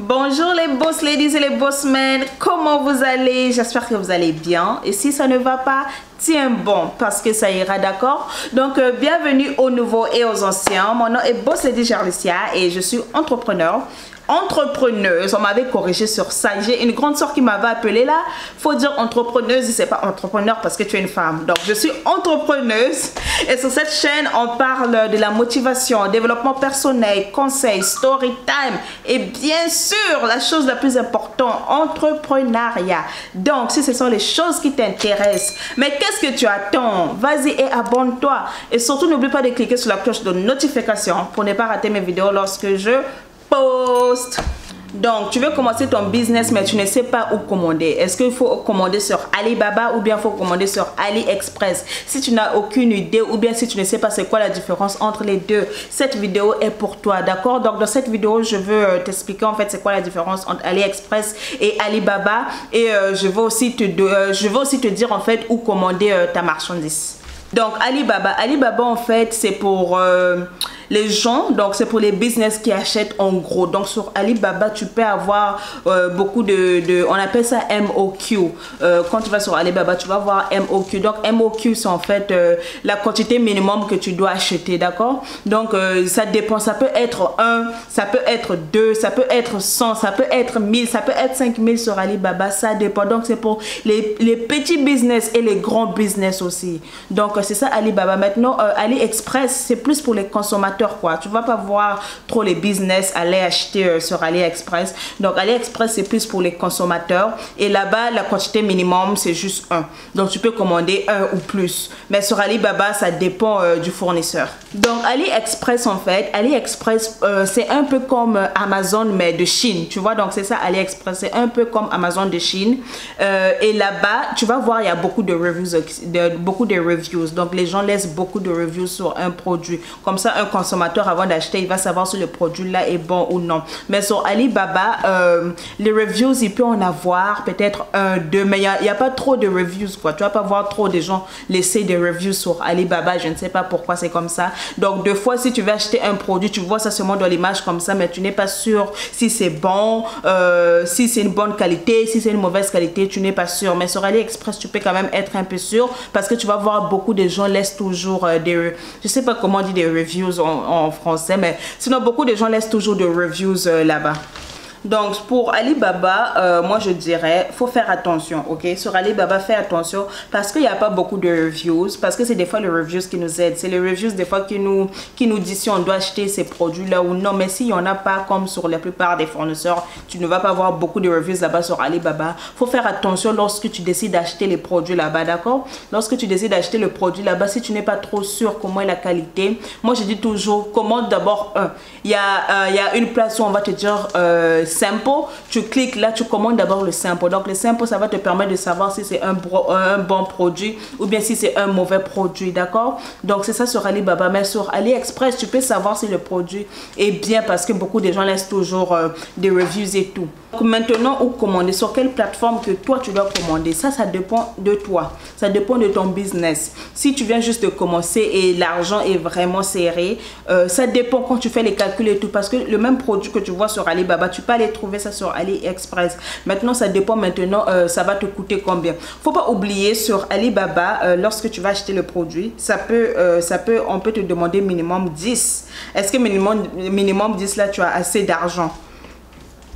Bonjour les boss ladies et les boss men, comment vous allez? J'espère que vous allez bien et si ça ne va pas, tiens bon parce que ça ira, d'accord? Donc bienvenue aux nouveaux et aux anciens. Mon nom est Boss Lady Jarlicia et je suis entrepreneuse. On m'avait corrigé sur ça. J'ai une grande soeur qui m'avait appelé là. Faut dire entrepreneuse, c'est pas entrepreneur parce que tu es une femme. Donc je suis entrepreneuse et sur cette chaîne on parle de la motivation, développement personnel, conseils, story time et bien sûr la chose la plus importante, entrepreneuriat. Donc si ce sont les choses qui t'intéressent, mais qu'est-ce que tu attends? Vas-y et abonne-toi et surtout n'oublie pas de cliquer sur la cloche de notification pour ne pas rater mes vidéos lorsque je post. Donc tu veux commencer ton business mais tu ne sais pas où commander. Est-ce qu'il faut commander sur Alibaba ou bien il faut commander sur AliExpress? Si tu n'as aucune idée ou bien si tu ne sais pas c'est quoi la différence entre les deux, cette vidéo est pour toi, d'accord? Donc dans cette vidéo je veux t'expliquer en fait c'est quoi la différence entre AliExpress et Alibaba et je veux aussi te dire en fait où commander ta marchandise. Donc Alibaba en fait c'est pour les gens, donc c'est pour les business qui achètent en gros. Donc sur Alibaba tu peux avoir beaucoup on appelle ça MOQ. Quand tu vas sur Alibaba tu vas voir MOQ. Donc MOQ c'est en fait la quantité minimum que tu dois acheter, d'accord? Donc ça dépend, ça peut être 1, ça peut être 2, ça peut être 100, ça peut être 1000, ça peut être 5000 sur Alibaba, ça dépend. Donc c'est pour les petits business et les grands business aussi. Donc c'est ça Alibaba. Maintenant AliExpress c'est plus pour les consommateurs quoi. Tu vas pas voir trop les business aller acheter sur AliExpress. Donc AliExpress c'est plus pour les consommateurs et là-bas la quantité minimum c'est juste 1. Donc tu peux commander 1 ou plus. Mais sur Alibaba ça dépend du fournisseur. Donc AliExpress en fait, AliExpress c'est un peu comme Amazon mais de Chine. Tu vois, donc c'est ça AliExpress, c'est un peu comme Amazon de Chine. Et là-bas tu vas voir il y a beaucoup de reviews, donc les gens laissent beaucoup de reviews sur un produit. Comme ça un consommateur avant d'acheter il va savoir si le produit là est bon ou non. Mais sur Alibaba les reviews il peut en avoir peut-être 1, 2 mais il n'y a pas trop de reviews quoi. Tu vas pas voir trop de gens laisser des reviews sur Alibaba. Je ne sais pas pourquoi c'est comme ça. Donc deux fois si tu veux acheter un produit tu vois ça seulement dans l'image comme ça mais tu n'es pas sûr si c'est bon, si c'est une bonne qualité, si c'est une mauvaise qualité, tu n'es pas sûr. Mais sur AliExpress tu peux quand même être un peu sûr parce que tu vas voir beaucoup de gens laissent toujours je sais pas comment on dit des reviews en français, mais sinon beaucoup de gens laissent toujours des reviews là-bas. Donc pour Alibaba moi je dirais faut faire attention, ok? Sur Alibaba fais attention parce qu'il n'y a pas beaucoup de reviews, parce que c'est des fois les reviews qui nous aident, c'est les reviews des fois qui nous disent si on doit acheter ces produits là ou non. Mais s'il n'y en a pas comme sur la plupart des fournisseurs, tu ne vas pas voir beaucoup de reviews là-bas sur Alibaba. Faut faire attention lorsque tu décides d'acheter les produits là-bas, d'accord? Lorsque tu décides d'acheter le produit là-bas, si tu n'es pas trop sûr comment est la qualité, moi je dis toujours commande d'abord un. Il y a une place où on va te dire simple, tu cliques là, tu commandes d'abord le simple. Donc le simple ça va te permettre de savoir si c'est un bon produit ou bien si c'est un mauvais produit, d'accord? Donc c'est ça sur Alibaba. Mais sur AliExpress tu peux savoir si le produit est bien parce que beaucoup de gens laissent toujours des reviews et tout. Donc maintenant où commander, sur quelle plateforme que toi tu dois commander, ça dépend de toi, ça dépend de ton business. Si tu viens juste de commencer et l'argent est vraiment serré, ça dépend quand tu fais les calculs et tout, parce que le même produit que tu vois sur Alibaba tu peux aller trouver ça sur AliExpress. Maintenant ça dépend maintenant ça va te coûter combien. Faut pas oublier sur Alibaba lorsque tu vas acheter le produit on peut te demander minimum 10. Est-ce que minimum 10 là tu as assez d'argent?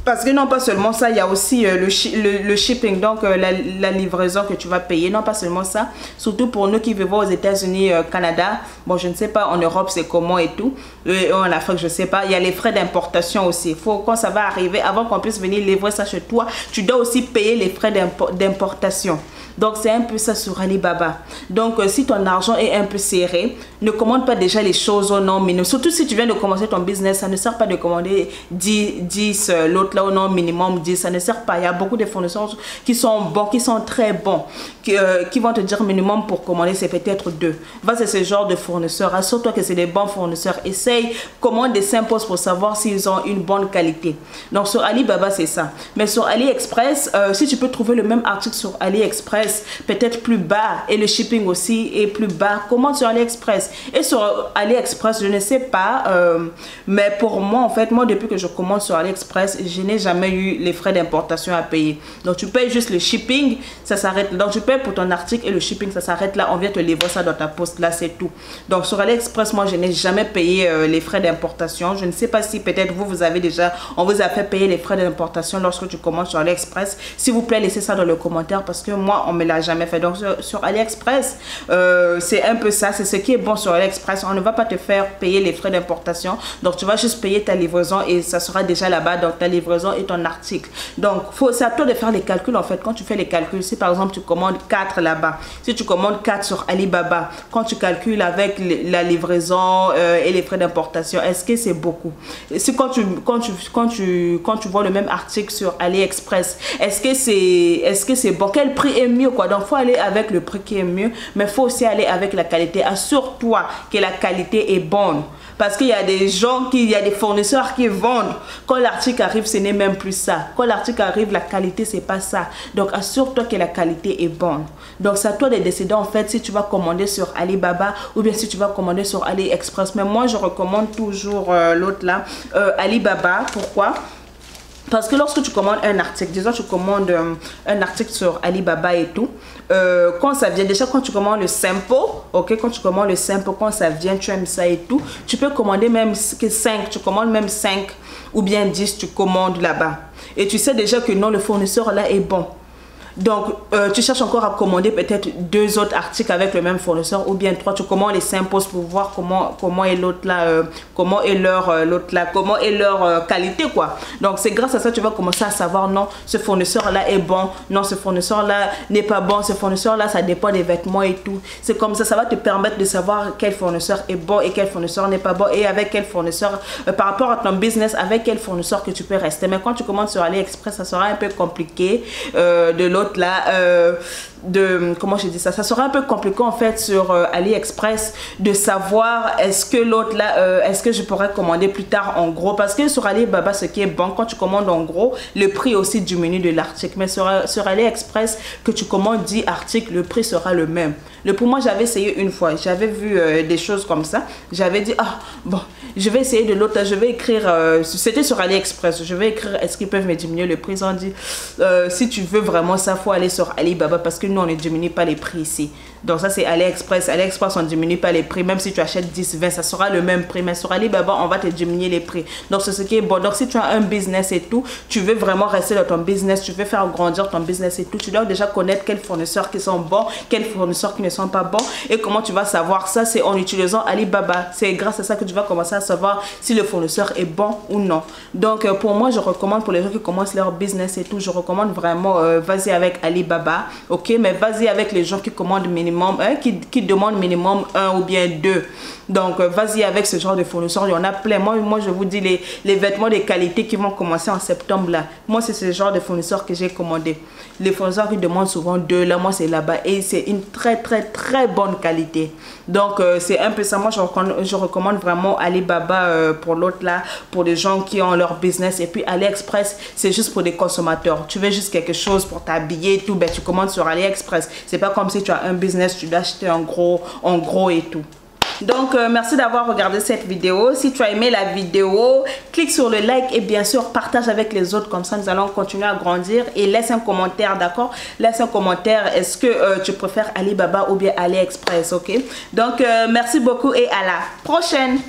Parce que non pas seulement ça, il y a aussi le shipping, donc la livraison que tu vas payer. Non pas seulement ça, surtout pour nous qui vivons aux États-Unis, Canada. Bon, je ne sais pas en Europe c'est comment et tout. En Afrique je sais pas. Il y a les frais d'importation aussi. Quand ça va arriver, avant qu'on puisse venir livrer ça chez toi, tu dois aussi payer les frais d'importation. Donc c'est un peu ça sur Alibaba. Donc si ton argent est un peu serré, ne commande pas déjà les choses au nom minimum. Surtout si tu viens de commencer ton business, ça ne sert pas de commander 10 l'autre là au nom minimum 10, ça ne sert pas. Il y a beaucoup de fournisseurs qui sont bons, qui sont très bons, qui vont te dire minimum pour commander c'est peut-être 2. Va c'est ce genre de fournisseurs, assure-toi que c'est des bons fournisseurs. Essaye, commande des simples pour savoir s'ils ont une bonne qualité. Donc sur Alibaba c'est ça. Mais sur AliExpress, si tu peux trouver le même article sur AliExpress peut-être plus bas et le shipping aussi est plus bas, commande sur AliExpress. Et sur AliExpress, je ne sais pas, mais pour moi, en fait, moi, depuis que je commande sur AliExpress, je n'ai jamais eu les frais d'importation à payer. Donc, tu payes juste le shipping, ça s'arrête. Donc, tu payes pour ton article et le shipping, ça s'arrête là. On vient te livrer ça dans ta poste, là, c'est tout. Donc, sur AliExpress, moi, je n'ai jamais payé les frais d'importation. Je ne sais pas si peut-être vous avez déjà, on vous a fait payer les frais d'importation lorsque tu commandes sur AliExpress. S'il vous plaît, laissez ça dans le commentaire parce que moi, on me l'a jamais fait. Donc, sur AliExpress, c'est un peu ça. C'est ce qui est bon sur AliExpress. On ne va pas te faire payer les frais d'importation. Donc, tu vas juste payer ta livraison et ça sera déjà là-bas dans ta livraison et ton article. Donc, c'est à toi de faire les calculs en fait. Quand tu fais les calculs, si par exemple tu commandes 4 là-bas, si tu commandes 4 sur Alibaba, quand tu calcules avec la livraison et les frais d'importation, est-ce que c'est beaucoup? Si quand tu vois le même article sur AliExpress, est-ce que c'est bon? Quel prix est mieux quoi? Donc, il faut aller avec le prix qui est mieux, mais il faut aussi aller avec la qualité. Assure-toi que la qualité est bonne. Parce qu'il y a des gens, il y a des fournisseurs qui vendent. Quand l'article arrive, ce n'est même plus ça. Quand l'article arrive, la qualité, c'est pas ça. Donc, assure-toi que la qualité est bonne. Donc, c'est à toi de décider en fait si tu vas commander sur Alibaba ou bien si tu vas commander sur AliExpress. Mais moi, je recommande toujours l'autre là, Alibaba. Pourquoi? Parce que lorsque tu commandes un article, disons tu commandes un article sur Alibaba et tout, quand ça vient, déjà quand tu commandes le sample, ok, quand tu commandes le sample, quand ça vient, tu aimes ça et tout, tu peux commander même que 5, tu commandes même 5 ou bien 10, tu commandes là-bas. Et tu sais déjà que non, le fournisseur là est bon. Donc, tu cherches encore à commander peut-être 2 autres articles avec le même fournisseur ou bien 3. Tu commandes les samples pour voir comment est l'autre là, comment est leur qualité quoi. Donc, c'est grâce à ça que tu vas commencer à savoir non, ce fournisseur là est bon, non, ce fournisseur là n'est pas bon, ce fournisseur là, ça dépend des vêtements et tout. C'est comme ça va te permettre de savoir quel fournisseur est bon et quel fournisseur n'est pas bon et avec quel fournisseur, par rapport à ton business, avec quel fournisseur que tu peux rester. Mais quand tu commandes sur AliExpress, ça sera un peu compliqué de l'autre là, comment je dis ça, ça sera un peu compliqué en fait sur AliExpress de savoir est-ce que l'autre là, est-ce que je pourrais commander plus tard en gros, parce que sur Alibaba ce qui est bon, quand tu commandes en gros, le prix aussi diminue de l'article, mais sur AliExpress que tu commandes 10 articles, le prix sera le même. Pour moi, j'avais essayé une fois, j'avais vu des choses comme ça, j'avais dit ah bon, je vais essayer de l'autre, je vais écrire, c'était sur AliExpress, je vais écrire est-ce qu'ils peuvent me diminuer le prix. Ils ont dit si tu veux vraiment ça, faut aller sur Alibaba parce que nous on ne diminue pas les prix ici. Donc ça c'est AliExpress. AliExpress on ne diminue pas les prix, même si tu achètes 10, 20, ça sera le même prix, mais sur Alibaba on va te diminuer les prix. Donc c'est ce qui est bon. Donc si tu as un business et tout, tu veux vraiment rester dans ton business, tu veux faire grandir ton business et tout, tu dois déjà connaître quels fournisseurs qui sont bons, quels fournisseurs qui ne sont pas bons. Et comment tu vas savoir ça? C'est en utilisant Alibaba. C'est grâce à ça que tu vas commencer à savoir si le fournisseur est bon ou non. Donc pour moi je recommande, pour les gens qui commencent leur business et tout, je recommande vraiment vas-y avec Alibaba, ok, mais vas-y avec les gens qui commandent minimum qui demandent minimum 1 ou bien 2. Donc vas-y avec ce genre de fournisseurs, il y en a plein. Moi je vous dis les vêtements de qualité qui vont commencer en septembre là, moi c'est ce genre de fournisseurs que j'ai commandé. Les fournisseurs qui demandent souvent 2 là, moi c'est là-bas et c'est une très bonne qualité. Donc c'est un peu ça. Moi je recommande vraiment Alibaba pour l'autre là, pour les gens qui ont leur business. Et puis AliExpress c'est juste pour des consommateurs. Tu veux juste quelque chose pour t'habiller et tout, ben tu commandes sur AliExpress. C'est pas comme si tu as un business, tu dois acheter en gros et tout. Donc merci d'avoir regardé cette vidéo. Si tu as aimé la vidéo, clique sur le like et bien sûr partage avec les autres, comme ça nous allons continuer à grandir. Et laisse un commentaire, d'accord? Laisse un commentaire, est-ce que tu préfères Alibaba ou bien AliExpress, ok? Donc merci beaucoup et à la prochaine.